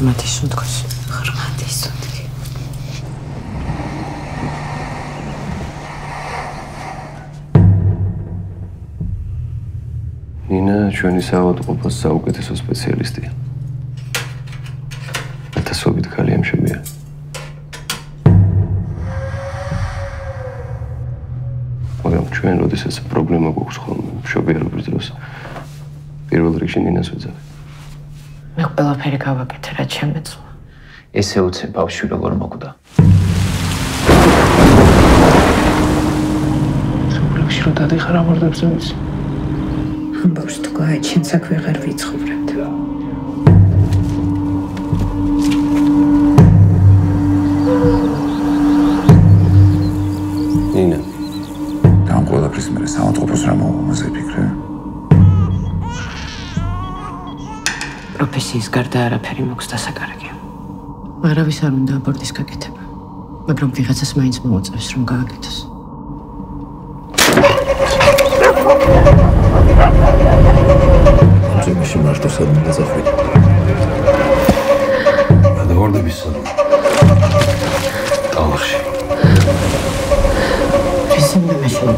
ღრმათის სუნთქოს. ღრმათის სუნთქი. ნინა ჩვენი საავადმყოფოს საუკეთესო სპეციალისტია. ათასობით ქალი ამშვენია. მაგრამ ჩვენ როდესაც პრობლემა გვაქვს ხოლმე მშობიარობის დროს პირველ რიგში ნინას ვეძახი. მე ყველაფერი გავაკეთე, რაც შემეძლო. ესე უცებ ბავშვი როგორ მოკვდა. სულ რო დადიხარ ამორდებს ვიცი. ამბავს თუ გააჩენს აქ ვეღარ ვიცხოვრებთ. ნინა ამ ყველაფრის მერე საავადმყოფოს რა მომაზე ფიქრე? პროფესიის გარდა არაფერი მოქვს დასაკარგე. არავის არ უნდა აბორტის გაკეთება, მაგრამ ვიღაცას მაინც მოუწევს რომ გააკეთოს. ძიმში მარტო სადმე დაზახვით. გადავარდების სადმე. ტალახში. ისინი მაშინ